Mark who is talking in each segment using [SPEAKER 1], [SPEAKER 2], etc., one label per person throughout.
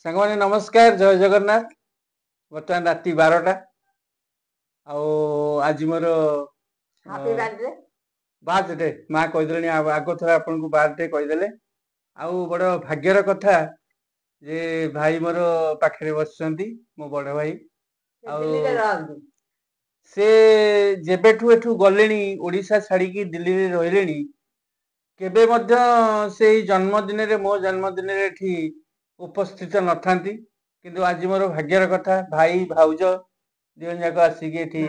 [SPEAKER 1] सांगवानी नमस्कार जय जगन्नाथ। बर्तमान राति 12टा आज मोर बार्थडे माँ कहीदे आग थर आपन को बार्थडे कहीदे आउ बड़ भाग्यर कथा जे भाई मोर पाखे बस मो बड़ भाई से जेबेठू एठू गले ओडिशा छाड़ी दिल्ली रे रहिले केबे मध्य से जन्मदिन रे मो जन्मदिन रे एठी उपस्थित नथांती किंतु आज मोर भाग्यर कथा भाई भाउज दिवन जाक आसिक एठी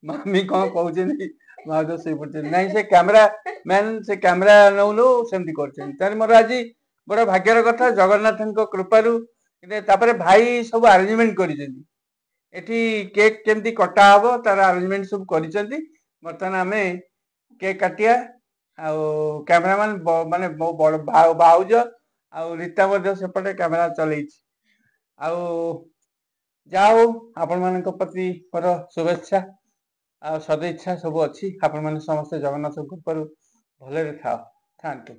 [SPEAKER 1] मामी कौन कहते भाउज से नहीं से कैमरा मैन से कैमरा नौ नो सेमती कर मोर आज बड़ भाग्यर कथा जगन्नाथ कृपारू तापर भाई सब अरेंजमेंट करिसेंती एठी केक केमती कटा हबो तार अरेंजमेंट सब करिसेंती बर्तमान आमे केक काटिया आउ कैमरामैन माने बड़ भाउज आउ रीता मध्य सेपटे कैमरा चलैछि आउ जाओ आपण मानक प्रति मोर शुभेच्छा आ सदिच्छा सब अच्छी आपण माने समस्त जगन्नाथ कृपारू भले थाओ थांतु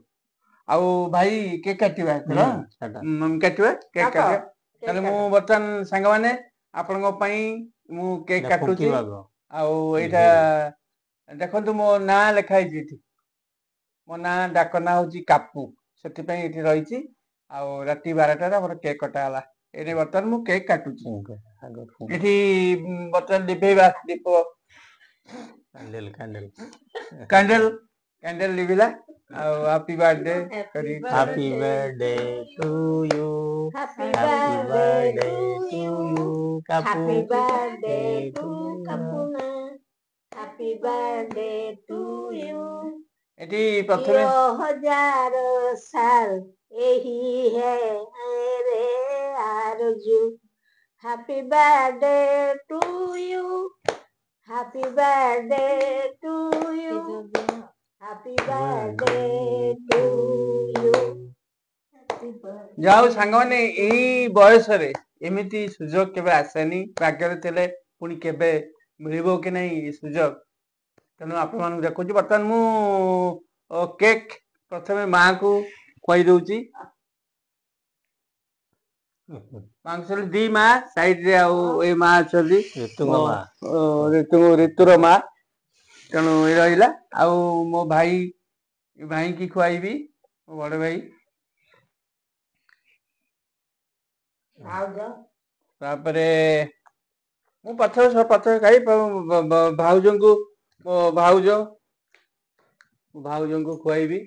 [SPEAKER 1] आउ भाई केक काटिबा काटिबा केक काटिबा ताले मु बर्तमान संग माने आपण को पई मु केक काटुची आउ एटा देखंतु मो ना लिखाई छी मो ना डाक ना होची कापू सेति पई एठी रहिची आउ राति 12टा रे मोर केक कटाला एने बर्तमान मु केक काटुची एठी बर्तमान लिभेबा दीप कैंडल कैंडल कैंडल कैंडल लिविला happy birthday
[SPEAKER 2] happy birthday to you happy birthday to you
[SPEAKER 3] happy birthday to कपूना हैप्पी बर्थडे टू यू
[SPEAKER 1] एटी प्रथमे
[SPEAKER 3] 1000 साल यही है रे आरजू happy birthday to you happy birthday to you happy birthday to you
[SPEAKER 1] जाओ सांग माने एई बयस रे एमिति सुजोग केबे आसेनी भाग्य रे पुणी केबे मिलिबो कि नहीं सुजोग तेणु आपण मान देखु बर्तमान मु केक प्रथमे माँ को खुआई दउची मांगसली दी माँ साइड रे आउ ए माँ चली ऋतुर माँ तेणु ये रहिला आउ मो भाई भाई की खुआईबी मो बड़ भाई तापरे मु पथर खाई भाउजन को भाउज भाउजन को खुआईबी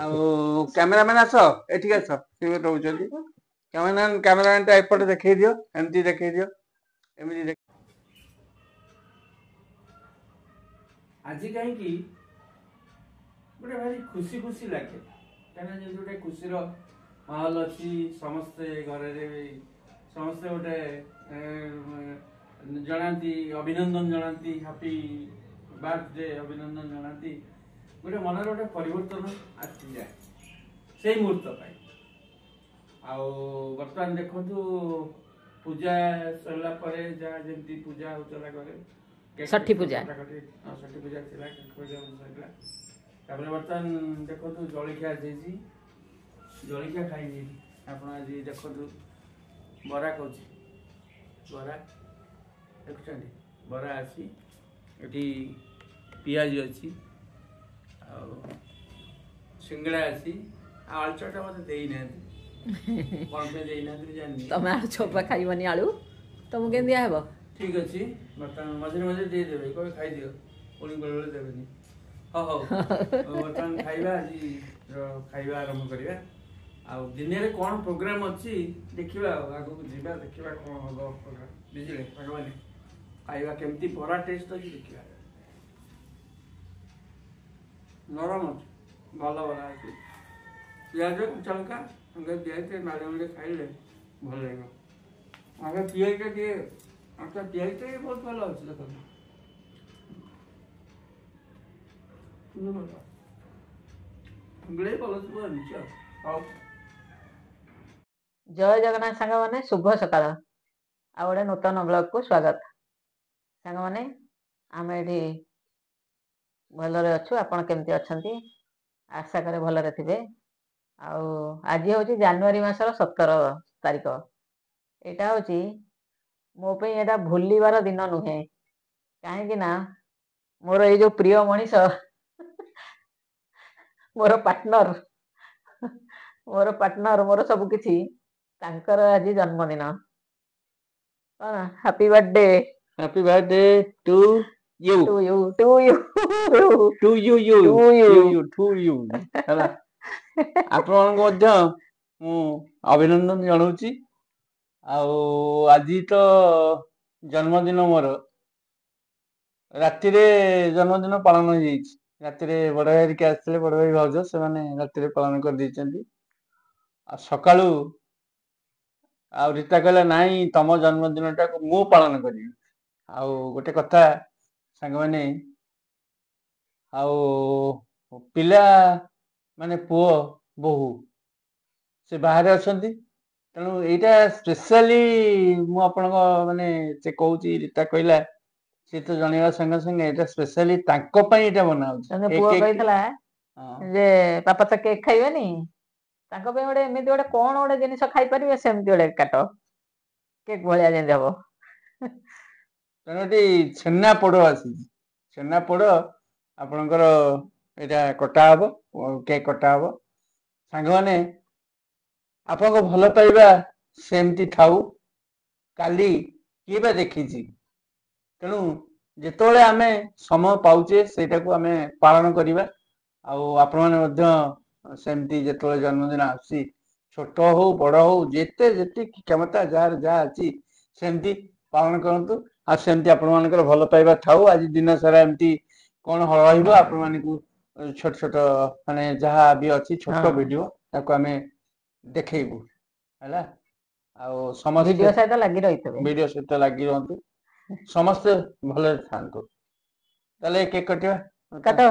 [SPEAKER 1] आउ कैमरामैन आस एठी आस से रहउछंती कैमरामैन ता एपटे देखै दियो एमती देखै दियो एमती आज कहीं कि गोटे भारी खुशी खुशी लगे कहीं गोटे खुशी माहौल अच्छी समस्ते घर समस्ते गोटे जनाती अभिनंदन जनाती हैप्पी बर्थडे अभिनंदन जनाती गोटे मन गोटे परिवर्तन आसी जाए से मुहूर्त बर्तमान देखु पूजा सरला जहाँ जमी पूजा होता घरे
[SPEAKER 2] षठी पूजा
[SPEAKER 1] बर्तमान देखु जलिखिया जलिखिया खाई आप देखु बरा कौच बरा देखुं बरा अच्छी ये पियाज अच्छी सिंगड़ा अच्छी आलुचटा मत देना कौन पे देना जानी
[SPEAKER 2] तुम आलू चोपा खाइबनी आलू तुमको के दिया हेबो
[SPEAKER 1] ठीक अच्छी बर्तमान मझे मझे दे देबे कोई खाई दियो पुणी बेले बेले देबेनी हो बर्तमान खाइबा आज खाइबा आरंभ करिबा आ दिन रे कोन प्रोग्राम अछि देखिबा आगो को जीबा देखिबा कोन होबो प्रोग्राम बुझिले भगवान खाइबा केमती बड़ा टेस्ट अछि देखिबा नरम अछि भलो बड़ा अछि पियाज चलका अंगे देते मारे मारे खाइले भल लागो आगे पियाज के दिए अच्छा पियाज तो बहुत भलो अछि देखो अंगले भलो सब निचा आओ
[SPEAKER 2] जय जगन्नाथ सांग माने शुभ सकाळ आ गोटे नूतन ब्लॉग को स्वागत सांग माने आम ये ଭଲରେ ଅଛୁ। ଆପଣ କେମିତି ଅଛନ୍ତି? ଆଶା କରେ ଭଲରେ ଥିବେ। ଆଉ ଆଜି ହେଉଛି ଜାନୁଆରୀ ମାସର 17 ତାରିଖ। ଏଇଟା ହେଉଛି ମୋ ପାଇଁ ଏଇଟା ଭୁଲିବାର ଦିନ ନୁହେଁ। କାହିଁକି ନା ମୋର ଏଇ ଯୋଉ ପ୍ରିୟ ମଣିଷ ମୋର ପାର୍ଟନର ମୋର ସବୁ କିଛି, ତାଙ୍କର ଆଜି ଜନ୍ମଦିନ। କଣ happy birthday
[SPEAKER 1] happy birthday to you
[SPEAKER 2] to you to you
[SPEAKER 1] to you you
[SPEAKER 2] to
[SPEAKER 1] you
[SPEAKER 2] you.
[SPEAKER 1] You to you ହେଲା। ଆପଣମାନଙ୍କୁ ମଧ୍ୟ ମୁଁ ଅଭିନନ୍ଦନ ଜଣାଉଛି। ଆଉ ଆଜି ତ ଜନ୍ମଦିନ ମୋର। ରାତିରେ ଜନ୍ମଦିନ ପାଳନ ହେଇଯାଇଛି। ରାତିରେ ବଡ ଭାଇ ହେରିକା ଆସିଥିଲେ, ବଡ ଭାଇ ଭାଉଜ, ସେମାନେ ରାତିରେ ପାଳନ କରିଦେଇଛନ୍ତି। ଆଉ ସକାଳୁ ଆଉ ରୀତା କହିଲା ନାଇଁ ତମ ଜନ୍ମଦିନ ଟାକୁ ମୁଁ ପାଳନ କରିବି। ଆଉ ଗୋଟେ କଥା ସାଙ୍ଗମାନେ, ଆଉ ପିଲା ମାନେ ପୁଅ ବୋହୂ ସେ ବାହାରେ ଅଛନ୍ତି। ତେଣୁ ଏଇଟା ସ୍ପେଶାଲି ମୁଁ ଆପଣଙ୍କ ମାନେ ସେ କହୁଛି, ରୀତା କହିଲା ସିଏ ତ ଜଣେଇବା ସାଙ୍ଗେ ସାଙ୍ଗେ ଏଇଟା ସ୍ପେଶାଲି ତାଙ୍କ ପାଇଁ ଏଇଟା ବନା ହଉଛି।
[SPEAKER 2] ତମ
[SPEAKER 1] ଏ
[SPEAKER 2] ପୁଅ
[SPEAKER 1] କେକ୍
[SPEAKER 2] କହିଥିଲା
[SPEAKER 1] ହଁ
[SPEAKER 2] ଯେ ବାପା ତ କେକ୍ ଖାଇବେନି, ତାଙ୍କ ପାଇଁ ଗୋଟେ ଏମିତି ଗୋଟେ କଣ ଗୋଟେ ଜିନିଷ ଖାଇପାରିବେ, ସେମିତି ଗୋଟେ କାଟ, କେକ୍ ଭଳିଆ ଯେମିତି ହବ।
[SPEAKER 1] ତେଣୁ ଏଠି ଛେନା ପୋଡ ଆସିଛି। ଛେନା ପୋଡ ଆପଣଙ୍କର ଏଇଟା କଟା ହବ, କେକ୍ କଟା ହବ। ସାଙ୍ଗମାନେ, ଆପଣଙ୍କ ଭଲ ପାଇବା ସେମିତି ଥାଉ। କାଲି କିଏ ବା ଦେଖିଛି। ତେଣୁ ଯେତେବେଳେ ଆମେ ସମୟ ପାଉଛେ ସେଇଟାକୁ ଆମେ ପାଳନ କରିବା। ଆଉ ଆପଣମାନେ ମଧ୍ୟ ସେମିତି ଯେତେବେଳେ ଜନ୍ମଦିନ ଆସୁଛି, ଛୋଟ ହଉ ବଡ ହଉ ଯେତେ ଯେତିକି କ୍ଷମତା ଯାହାର ଯାହା ଅଛି ସେମିତି ପାଳନ କରନ୍ତୁ। ଆଉ ସେମିତି ଆପଣ ମାନଙ୍କର ଭଲ ପାଇବା ଥାଉ। ଆଜି ଦିନ ସାରା ଏମିତି କଣ ରହିବ ଆପଣ ମାନଙ୍କୁ ଛୋଟ ଛୋଟ ମାନେ ଯାହା ବି ଅଛି ଛୋଟ
[SPEAKER 2] ହଁ
[SPEAKER 1] ଭିଡିଓ ତାକୁ ଆମେ ଦେଖେଇବୁ ହେଲା। ଆଉ ସମସ୍ତେ
[SPEAKER 2] ଭିଡିଓ ସହିତ ଲାଗି ରହିଥିବେ।
[SPEAKER 1] ଭିଡିଓ ସହିତ ଲାଗି ରୁହନ୍ତୁ। ସମସ୍ତେ ଭଲରେ ଥାଆନ୍ତୁ। ତାହେଲେ କେକ୍ କାଟିବା।
[SPEAKER 2] କାଟ।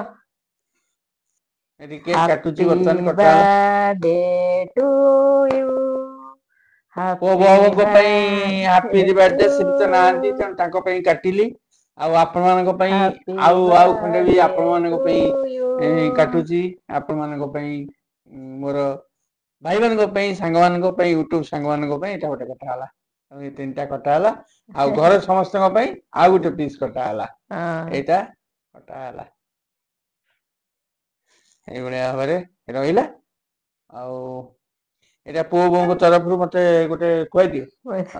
[SPEAKER 1] ଏଠି କେକ୍ କାଟୁଛି,
[SPEAKER 2] ହାପି
[SPEAKER 1] ବର୍ତ୍ତମାନ କଟା ହେଲା।
[SPEAKER 2] Birthday to you.
[SPEAKER 1] ପୁଅ
[SPEAKER 2] ହାପି
[SPEAKER 1] ବୋହୂଙ୍କ ପାଇଁ ହାପି
[SPEAKER 2] ବାର୍ଥଡେ ଟୁ
[SPEAKER 1] ବାର୍ଥଡେ, ସେ ବି ତ ନାହାନ୍ତି
[SPEAKER 2] ୟୁ।
[SPEAKER 1] ତେଣୁ ତାଙ୍କ ପାଇଁ କାଟିଲି। ଆଉ ଆପଣ ମାନଙ୍କ ପାଇଁ
[SPEAKER 2] ହାପି
[SPEAKER 1] ଆଉ ଖଣ୍ଡେ ବି
[SPEAKER 2] ବାର୍ଥଡେ
[SPEAKER 1] ଆପଣ ମାନଙ୍କ
[SPEAKER 2] ଟୁ ୟୁ।
[SPEAKER 1] ପାଇଁ କାଟୁଛି। ଆପଣ ମାନଙ୍କ ପାଇଁ ମୋର ଭାଇ ମାନଙ୍କ ପାଇଁ, ସାଙ୍ଗ ମାନଙ୍କ ପାଇଁ, ୟୁଟ୍ୟୁବ ସାଙ୍ଗ ମାନଙ୍କ ପାଇଁ ଏଇଟା ଗୋଟେ କଟା ହେଲା। ଆଉ ଏଇ ତିନିଟା କଟା ହେଲା। ଆଉ ଘରେ ସମସ୍ତଙ୍କ ପାଇଁ ଆଉ ଗୋଟେ ପିସ୍ କଟା ହେଲା।
[SPEAKER 2] ହଁ
[SPEAKER 1] ଏଇଟା କଟା ହେଲା। ଏଇଭଳିଆ ଭାବରେ ରହିଲା। ଆଉ ଏଇଟା ପୁଅ ବୋଉଙ୍କ ତରଫରୁ ମତେ ଗୋଟେ ଖୁଆଇଦିଅ।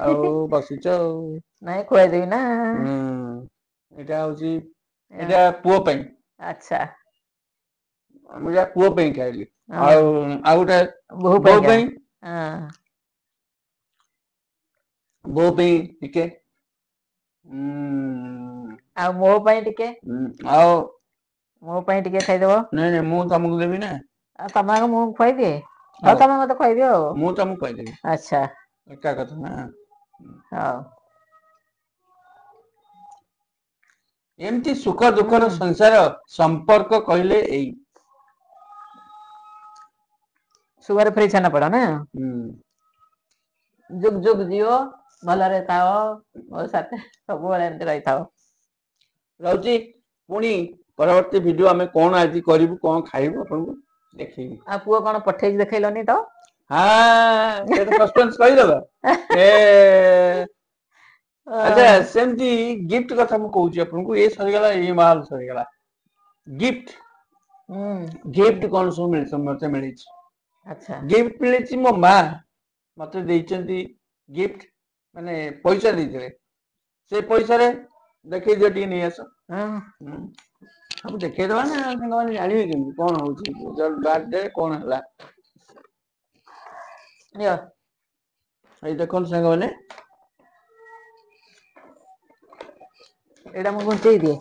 [SPEAKER 1] ଆଉ ବସିଛ ଆଉ।
[SPEAKER 2] ନାଇଁ ଖୁଆଇଦେବି ନା।
[SPEAKER 1] ହୁଁ ଏଇଟା ହଉଛି, ଏଇଟା ପୁଅ ପାଇଁ।
[SPEAKER 2] ଆଚ୍ଛା।
[SPEAKER 1] ମୁଁ ଯାହା ପୁଅ ପାଇଁ ଖାଇଲି।
[SPEAKER 2] ହଁ
[SPEAKER 1] ଆଉ ଗୋଟେ
[SPEAKER 2] ବୋହୂ
[SPEAKER 1] ବୋଉ
[SPEAKER 2] ପାଇଁକା।
[SPEAKER 1] ପାଇଁ।
[SPEAKER 2] ହଁ
[SPEAKER 1] ବୋଉ ପାଇଁ ଟିକେ
[SPEAKER 2] ଆଉ ମୋ ପାଇଁ ଟିକେ।
[SPEAKER 1] ଆଉ
[SPEAKER 2] ମୋ ପାଇଁ ଟିକେ ଖାଇଦବ।
[SPEAKER 1] ନାଇଁ ନାଇଁ ମୁଁ ତମକୁ ଦେବି ନା।
[SPEAKER 2] ଆଉ ତମେ ଆଗ ମୁଁ ଖୁଆଇଦିଏ। ହଉ ତମେ ମତେ ଖୁଆଇଦିଅ ଆଉ।
[SPEAKER 1] ମୁଁ ତମକୁ କହିଦେବି
[SPEAKER 2] ଆଚ୍ଛା
[SPEAKER 1] ଏକା କଥା ନା।
[SPEAKER 2] ହଉ।
[SPEAKER 1] ଏମିତି ସୁଖ ଦୁଃଖର
[SPEAKER 2] ହୁଁ
[SPEAKER 1] ସଂସାର, ସମ୍ପର୍କ କହିଲେ ଏଇ।
[SPEAKER 2] ସୁଅରେ ଫ୍ରି ଛେନାପୋଡ଼ ନା।
[SPEAKER 1] ହୁଁ।
[SPEAKER 2] ଯୁଗ ଯୁଗ ଜିଅ ଭଲରେ ଥାଅ ମୋ ସାଥେ ସବୁବେଳେ ଏମିତି ରହିଥାଅ।
[SPEAKER 1] ରହୁଛି ପୁଣି ପରବର୍ତ୍ତୀ ଭିଡିଓ ଆମେ କଣ ଆଜି କରିବୁ କଣ ଖାଇବୁ ଆପଣଙ୍କୁ ଦେଖେଇବି।
[SPEAKER 2] ଆଉ ପୁଅ କଣ ପଠେଇଛି ଦେଖେଇଲନି ତ।
[SPEAKER 1] ହଁ ସେ ତ ସସ୍ପେନ୍ସ କହିଦେଲ। ଏ ଆଚ୍ଛା ସେମିତି ଗିଫ୍ଟ କଥା ମୁଁ କହୁଛି ଆପଣଙ୍କୁ, ଏ ସରିଗଲା ଏଇ ମାଲ ସରିଗଲା। ଗିଫ୍ଟ
[SPEAKER 2] ହୁଁ
[SPEAKER 1] ଗିଫ୍ଟ କଣ ସବୁ ମିଳିଛି ମତେ ମିଳିଛି।
[SPEAKER 2] ଆଚ୍ଛା
[SPEAKER 1] ଗିଫ୍ଟ ମିଳିଛି ମୋ ମା ମତେ ଦେଇଛନ୍ତି ଗିଫ୍ଟ, ମାନେ ପଇସା ଦେଇଥିଲେ। ସେ ପଇସାରେ ଦେଖେଇ ଦିଅ ଟିକେ ନେଇ ଆସ।
[SPEAKER 2] ହଁ
[SPEAKER 1] ସବୁ ଦେଖେଇଦବା ନା ସାଙ୍ଗମାନେ ଜାଣିବେ କେମିତି କଣ ହଉଛି ବାର୍ଥଡେ କଣ ହେଲା।
[SPEAKER 2] ନିଅ।
[SPEAKER 1] ଏଇ ଦେଖନ୍ତୁ ସାଙ୍ଗମାନେ।
[SPEAKER 2] ଏଇଟା ମୁଁ ଘୁଞ୍ଚେଇ ଦିଏ।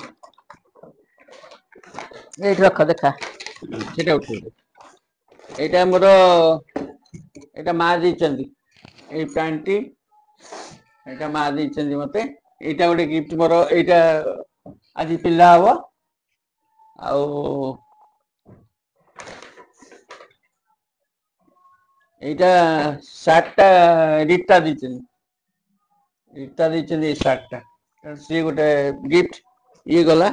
[SPEAKER 2] ଏଇଠି ରଖ ଦେଖା।
[SPEAKER 1] ସେଟା ଉଠେଇଦେ। ଏଇଟା ଆମର ଏଇଟା ମା ଦେଇଛନ୍ତି ଏଇ ପ୍ୟାଣ୍ଟଟି। ଏଇଟା ମା ଦେଇଛନ୍ତି ମତେ, ଏଇଟା ଗୋଟେ ଗିଫ୍ଟ ମୋର ଏଇଟା ଆଜି ପିନ୍ଧା ହବ। ଆଉ ଏଇଟା ସାର୍ଟ ଟା ରୀତା ଦେଇଛନ୍ତି। ରୀତା ଦେଇଛନ୍ତି ଏଇ ସାର୍ଟ ଟା, ସିଏ ଗୋଟେ ଗିଫ୍ଟ ଇଏ ଗଲା।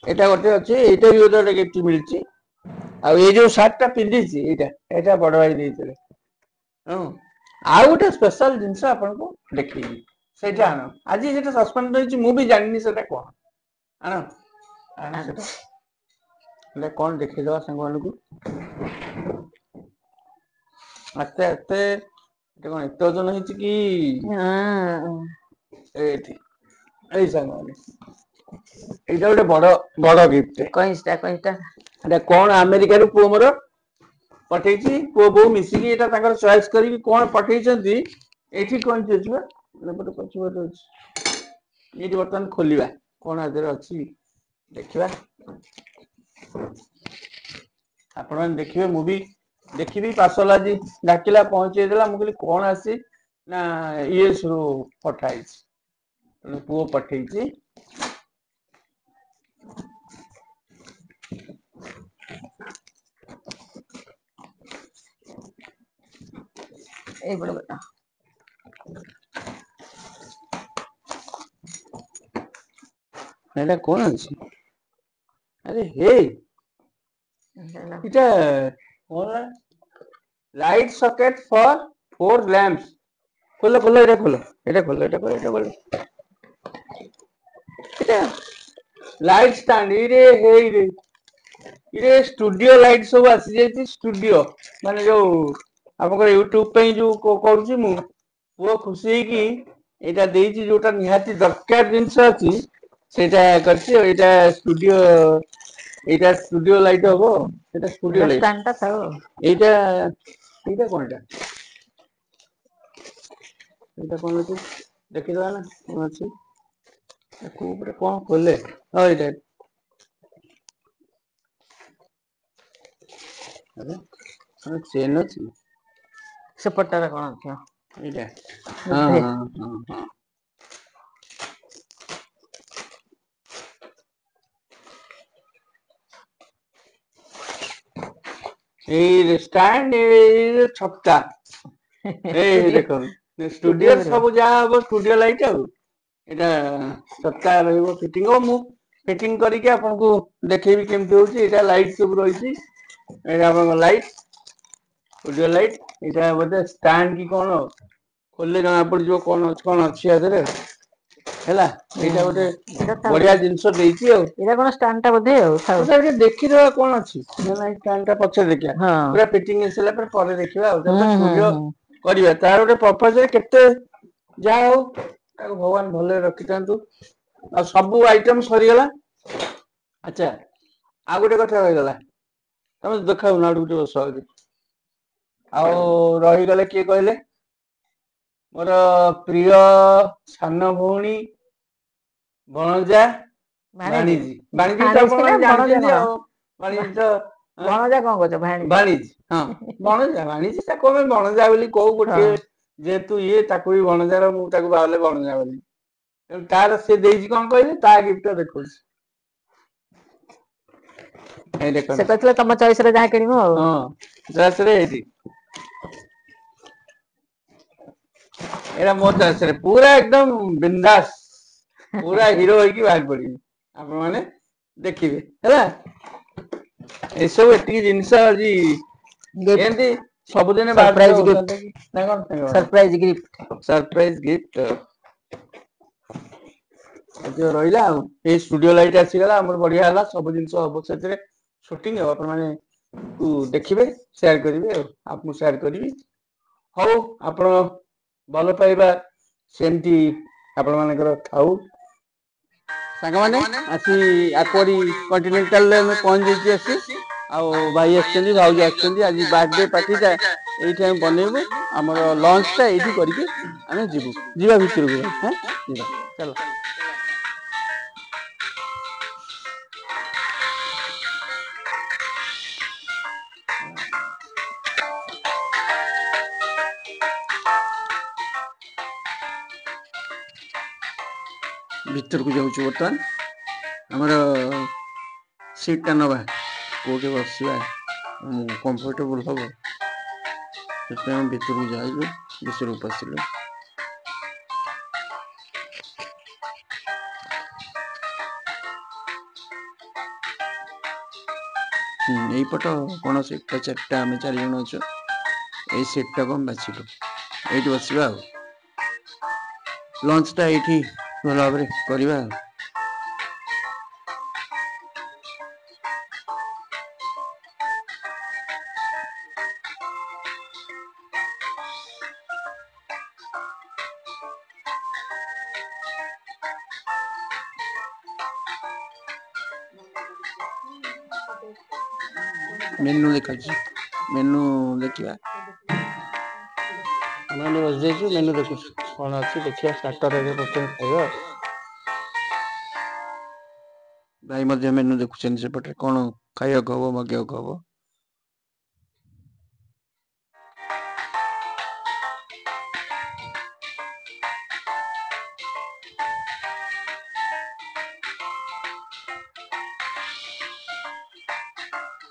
[SPEAKER 1] এটা ଗୋଟେ ଅଛି, ଏଇଟା ବି ଗୋଟେ ଗିଫ୍ଟ ମିଳିଛି। ଆଉ ଏଇ ଯୋଉ ସାର୍ଟ ଟା ପିନ୍ଧିଛି ଏଇଟା ବଡ ଭାଇ ଦେଇଥିଲେ। ହଁ ଆଉ ଗୋଟେ ସ୍ପେଶାଲ ଜିନିଷ ଆପଣଙ୍କୁ ଦେଖେଇବି, ସେଇଟା ଆଣ। ଆଜି ସେଟା ସସ୍ପେଣ୍ଡ ରହିଛି, ମୁଁ ବି ଜାଣିନି ସେଟା କଣ। ଆଣ ଆଣ ସେଟା, ହେଲେ କଣ ଦେଖେଇଦବା ସାଙ୍ଗମାନଙ୍କୁ। ଆସ୍ତେ ଆସ୍ତେ ଏଟା କଣ ଏତେ ଓଜନ ହେଇଛି କି? ଏଇଠି ଏଇ ସାଙ୍ଗମାନେ, ଏଇଟା ଗୋଟେ ବଡ ବଡ ଗିଫ୍ଟ।
[SPEAKER 2] କଇଁଚଟା
[SPEAKER 1] ଏଟା କଣ ଆମେରିକାରୁ ପୁଅ ମୋର ପଠେଇଛି, ପୁଅ ବୋଉ ମିଶିକି ଏଇଟା ତାଙ୍କର ଚଏସ୍ କରିକି କଣ ପଠେଇଛନ୍ତି। ଏଇଠି କଇଁଚି ଅଛି ବା, ଏପଟେ ପଛପଟେ ଅଛି। ଏଇଠି ବର୍ତ୍ତମାନ ଖୋଲିବା, କଣ ଆ ଦେହରେ ଅଛି ଦେଖିବା। ଆପଣ ମାନେ ଦେଖିବେ, ମୁଁ ବି ଦେଖିବି। ପାର୍ସଲ ଆଜି ଡାକିଲା, ପହଞ୍ଚେଇ ଦେଲା। ମୁଁ କହିଲି କଣ ଆସିଛି ନା ୟୁଏସ ରୁ ପଠା ହେଇଛି, ତେଣୁ ପୁଅ ପଠେଇଛି।
[SPEAKER 2] ଏଇପଟେ ପଟା
[SPEAKER 1] ଏଇଟା କଣ ଅଛି? ଆରେ ହେ ଏଇଟା କଣ? ଲାଇଟ୍ ସକେଟ ଫର 4 ଲ୍ୟାମ୍ପସ। ଖୋଲ ଖୋଲ ଏଇଟା ଖୋଲ, ଏଇଟା ଖୋଲ, ଏଇଟା ଖୋଲ, ଏଇଟା ଖୋଲ। ଏଇଟା ଲାଇଟ ଷ୍ଟାଣ୍ଡ। ଇରେ ହେଇରେ ଇରେ ଷ୍ଟୁଡିଓ ଲାଇଟ୍ ସବୁ ଆସିଯାଇଛି। ଷ୍ଟୁଡିଓ ମାନେ ଯୋଉ ଆପଣଙ୍କର ୟୁଟ୍ୟୁବ ପାଇଁ ଯୋଉ କରୁଛି ମୁଁ, ପୁଅ ଖୁସି ହେଇକି ଏଇଟା ଦେଇଛି, ଯୋଉଟା ନିହାତି ଦରକାର ଜିନିଷ ଅଛି ସେଇଟା କରିଛି। ଏଇଟା ଷ୍ଟୁଡିଓ, ଏଇଟା ଷ୍ଟୁଡିଓ ଲାଇଟ୍ ହବ। ସେଇଟା ଷ୍ଟୁଡିଓ ଲାଇଟ୍।
[SPEAKER 2] ଷ୍ଟାଣ୍ଡଟା ଥାଉ।
[SPEAKER 1] ଏଇଟା ଏଇଟା କଣ ଏଇଟା? ଏଇଟା କଣ ଅଛି ଦେଖିଦବା ନା କଣ ଅଛି? କୋଉ ପଟେ କଣ ଖୋଲେ? ହଁ ଏଇଟା ଆରେ ଚେନ ଅଛି।
[SPEAKER 2] ସେପଟାରେ କଣ ଥିବ
[SPEAKER 1] ଏଇଟା ହଁ
[SPEAKER 2] ବୋଧେ।
[SPEAKER 1] ହଁ ହଁ ହଁ। ଏଇ ଷ୍ଟାଣ୍ଡ, ଏଇ ଛତା। ଏଇ
[SPEAKER 2] ଷ୍ଟୁଡିଓ
[SPEAKER 1] ଦେଖନ୍ତୁ,
[SPEAKER 2] ଷ୍ଟୁଡିଓ
[SPEAKER 1] ଷ୍ଟୁଡିଓରେ
[SPEAKER 2] କରିବ।
[SPEAKER 1] ସବୁ ଯାହା ହବ ଷ୍ଟୁଡିଓ ଲାଇଟ୍ ଆଉ। ଏଇଟା ଛତା ରହିବ ଫିଟିଙ୍ଗ ହବ। ମୁଁ ଫିଟିଙ୍ଗ କରିକି ଆପଣଙ୍କୁ ଦେଖେଇବି କେମିତି ହଉଛି। ଏଇଟା ଲାଇଟ୍ ସବୁ ରହିଛି। ଏଇଟା ଆପଣଙ୍କ ଲାଇଟ୍, ଷ୍ଟୁଡିଓ ଲାଇଟ୍। ଏଇଟା ବୋଧେ ଷ୍ଟାଣ୍ଡ କି କଣ? ଖୋଲିଲେ ଜଣା ପଡିଯିବ କଣ ଅଛି, କଣ ଅଛି ଆ ଦେହରେ ହେଲା। ଏଇଟା ଗୋଟେ
[SPEAKER 2] ଏଇଟା ଥାଉ
[SPEAKER 1] ବଢିଆ ଜିନିଷ ଦେଇଛି ଆଉ।
[SPEAKER 2] ଏଇଟା କଣ ଷ୍ଟାଣ୍ଡଟା ବୋଧେ ଆଉ ଥାଉ।
[SPEAKER 1] ତଥାପି ଟିକେ ଦେଖିଦବା କଣ ଅଛି। ନା ନାଇଁ ଷ୍ଟାଣ୍ଡ ଟା ପଛରେ ଦେଖିବା,
[SPEAKER 2] ହଁ
[SPEAKER 1] ପୁରା ଫିଟିଙ୍ଗ ହେଇସାରିଲା ପରେ ଦେଖିବା ଆଉ।
[SPEAKER 2] ହୁଁ
[SPEAKER 1] ତାପରେ
[SPEAKER 2] ହୁଁ
[SPEAKER 1] ଷ୍ଟୁଡିଓ
[SPEAKER 2] ହୁଁ
[SPEAKER 1] କରିବା, ତାର ଗୋଟେ ପର୍ପଜ କେତେ ଯାହା ହଉ, ତାକୁ ଭଗବାନ ଭଲରେ ରଖିଥାନ୍ତୁ। ଆଉ ସବୁ ଆଇଟମ ସରିଗଲା। ଆଚ୍ଛା ଆଉ ଗୋଟେ କଥା ରହିଗଲା, ତମେ ଦେଖାଉନ ଆଡକୁ ଟିକେ ବସ ଆଗେ। ଆଉ ରହିଗଲେ କିଏ କହିଲେ? ମୋର ପ୍ରିୟ ସାନ ଭଉଣୀ ଭଣଜା ଭାଣିଜୀ। ଭାଣିଜୀ ତ ଆପଣ
[SPEAKER 2] ନା
[SPEAKER 1] ମାନେ
[SPEAKER 2] ଭଣଜା
[SPEAKER 1] ଜାଣିଛନ୍ତି
[SPEAKER 2] କଣ?
[SPEAKER 1] ଆଉ। ଭାଣିଜୀ ତ
[SPEAKER 2] ଭଣଜା କଣ କରୁଛ ଭାଣିଜୀ?
[SPEAKER 1] ଭାଣିଜୀ ହଁ ଭଣଜା ଭାଣିଜୀ ତାକୁ ଆମେ ଭଣଜା ବୋଲି କହୁ।
[SPEAKER 2] ହଁ
[SPEAKER 1] ଗୋଟିଏ ଯେହେତୁ ଇଏ, ତାକୁ ବି ଭଣଜାର, ମୁଁ ତାକୁ ବାହାହେଲେ ଭଣଜା ବୋଲି। ତାର ସେ ଦେଇଛି କଣ କହିଲେ? ତା ଗିଫ୍ଟ ଦେଖଉଛି। ଏଇ
[SPEAKER 2] ସେ
[SPEAKER 1] ଦେଖନ୍ତୁ,
[SPEAKER 2] କହିଥିଲେ ତମ ଚଏସ ରେ ଯାହା କିଣିବ ଆଉ।
[SPEAKER 1] ହଁ ଏଇଠି ଏଇଟା ମୋ ଚଏସରେ, ପୁରା ଏକଦମ ବିନ୍ଦାସ। ପୁରା ହିରୋ ହେଇକି ବାହାରି ପଡିବି, ଆପଣ ମାନେ ଦେଖିବେ ହେଲା। ଏସବୁ ଏତିକି ଜିନିଷ ଆଜି
[SPEAKER 2] ଗିଫ୍ଟ
[SPEAKER 1] ଏମିତି ସବୁଦିନେ ବାହାରୁଥିବ
[SPEAKER 2] ସରପ୍ରାଇଜ ଗିଫ୍ଟ
[SPEAKER 1] ନା କଣ ସାଙ୍ଗମାନେ?
[SPEAKER 2] Surprise gift.
[SPEAKER 1] Surprise gift. ଏତିକ ରହିଲା ଆଉ। ଏଇ ଷ୍ଟୁଡିଓ ଲାଇଟ୍ ଆସିଗଲା, ଆମର ବଢିଆ ହେଲା। ସବୁ ଜିନିଷ ହବ ସେଥିରେ। ସୁଟିଂ ହବ, ଆପଣ ମାନେ ଦେଖିବେ, ସେୟାର କରିବେ ଆଉ। ଆପଣଙ୍କୁ ସେୟାର କରିବି। ହଉ ଆପଣ ଭଲ ପାଇବା ସେମିତି ଆପଣ ମାନଙ୍କର ଥାଉ। ସାଙ୍ଗମାନେ ଆସି ଆକୁଆଡି କଣ୍ଟିନେଣ୍ଟାଲରେ ଆମେ ପହଞ୍ଚି ଯାଇଛୁ ଆସି। ଆଉ ଭାଇ ଆସିଛନ୍ତି, ଭାଉଜ ଆସିଛନ୍ତି। ଆଜି ବାର୍ଥଡେ ପାର୍ଟିଟା ଏଇଠି ଆମେ ବନେଇବୁ। ଆମର ଲଞ୍ଚ ଟା ଏଇଠି କରିକି ଆମେ ଯିବୁ। ଯିବା ଭିତରକୁ ଭାଇ, ହଁ ଯିବା ଚାଲ। ଭିତରକୁ ଯାଉଛୁ ବର୍ତ୍ତମାନ। ଆମର ସିଟ୍ ଟା ନବା, କୋଉଠି ବସିବା କମ୍ଫର୍ଟେବୁଲ ହବ। ସେଥିପାଇଁ ଆମେ ଭିତରକୁ ଯାଇଲୁ, ଭିତରକୁ ପଶିଲୁ। এইପଟ କୌଣସି ଏଟା ଚାରିଟା ଆମେ 4 ଜଣ ଅଛୁ ଏଇ ସିଟ୍ଟାକୁ ଆମେ ବାଛିଲୁ ଏଇଠି ବସିବା ଆଉ ଲଞ୍ଚଟା ଏଇଠି ଭଲ ଭାବରେ କରିବା ଆଉ मेनू देखा मेनू देखिए मेनू बस जाइए मेनू देखु कौन अच्छी देखिए स्टार्टर प्रथम खाइबा भाई मध्य मेनू देखुछन सेपटे कौन खाइबा हबो मगिया हबो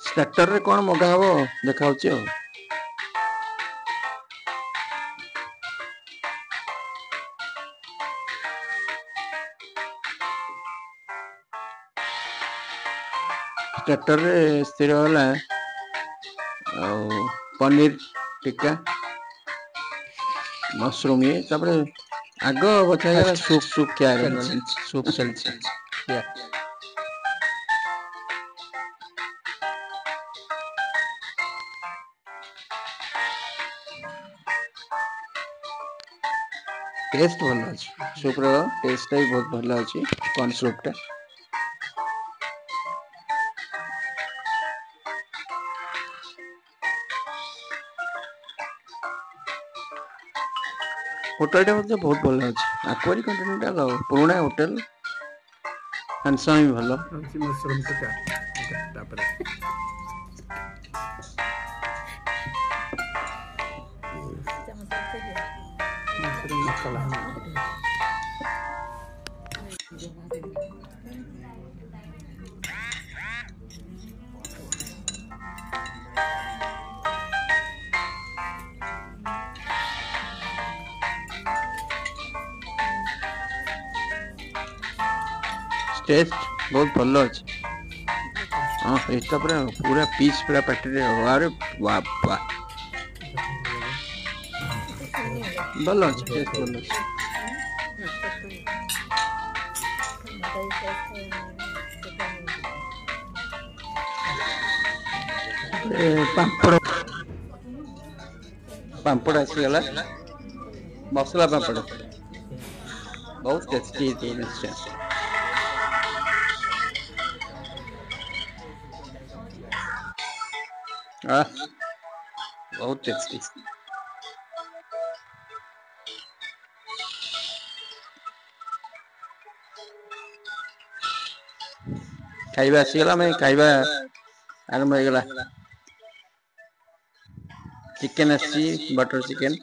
[SPEAKER 1] स्टार्टर रे कौन मगा हबो देखा होची हो स्टार्टर रे स्थिर होला पनीर टिक्का मशरूम ये तापर आगो बचा सूप क्या सूप चलछि या टेस्ट भल अच्छे सूप रो टेस्ट भी बहुत भल अच्छे कौन सूप टा होटल टा मतलब बहुत भल अच्छे एक्वारी कॉन्टिनेंटल पुराना होटल हंसा भी भल मशरूम टिक्का तापर मशरूम मसाला टेस्ट बहुत भल अच्छे हाँ एटा पूरा पीस पूरा पार्टी अरे बाप भल अच्छे टेस्ट भल अच्छे पापड़ पापड़ आसीगला मसला पापड़ बहुत टेस्टी थी निश्चय बहुत टेस्टी खाइबा आसीगला मैं खाइबा आरंभ हो गला चिकन आसी बटर चिकन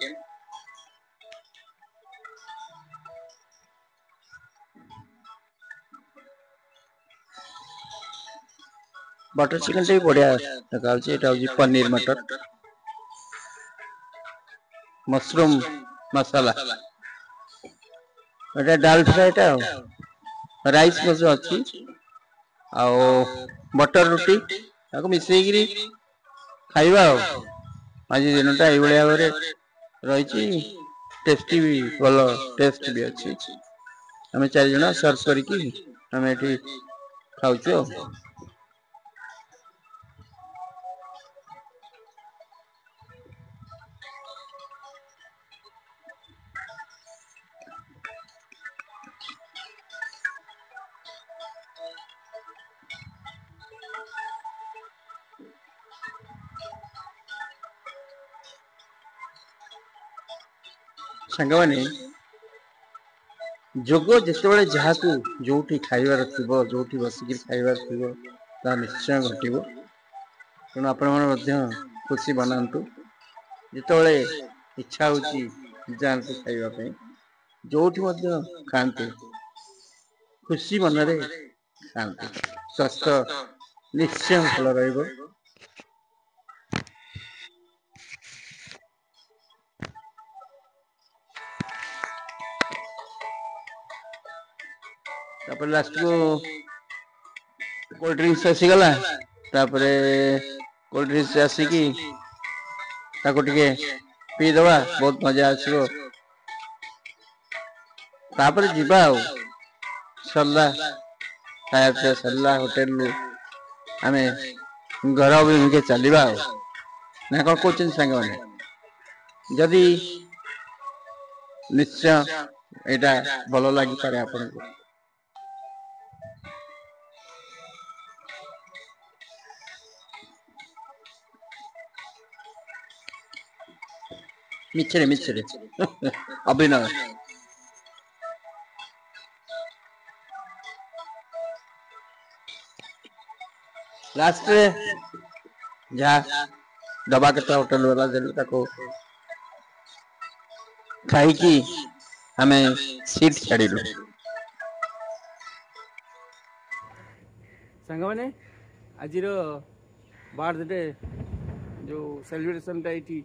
[SPEAKER 1] बटर चिकन टे बढ़िया देखा पनीर मटर मशरूम मसाला एटा दाल फ्राई टा राइस मजे अच्छी आ बटर रोटी ताको मिसेगिरी खाइबा आज दिनटा ये भाया भाव रही टेस्टी भी भल टेस्ट भी अच्छी आम 4 जन सर्व करके आम ये खाऊ सांगवानी जोग जिते जहाँ जो खाइबार थी जो बसिक खाइबार थी निश्चय घटो तेणु आपण खुशी बनातु जिते इच्छा होती जातु खाइबापी जो खाते खुशी मन खाते स्वास्थ्य निश्चय भल रही लास्ट को कोल्ड ड्रिंक्स आसीगला तापरे कोल्ड ड्रिंक्स आसिकी ताको टिके पी दवा बहुत मजा आसीबो तापरे जीवा सरला खाया पिया सरला होटेल आमे घर अभिमुखे चलवा ना कौन कौन सांग मैंने जदि निश्चय यहाँ भल लगिपे आपन को मिछरे मिछरे अभिनय लास्ट जहाँ दबा के होटल वाला देलु ताको खाई की हमें सीट छाड़िलु सांग मैंने आज बर्थडे जो सेलिब्रेशन टा ये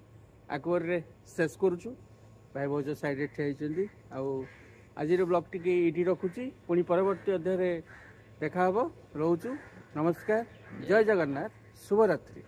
[SPEAKER 1] आक्वर रे शेष करुचु भाई बहुत साइड ठेई आज ब्लॉग टी ये रखुची पुणी परवर्ती अध्याय देखा रोचु नमस्कार जय जगन्नाथ शुभरात्रि।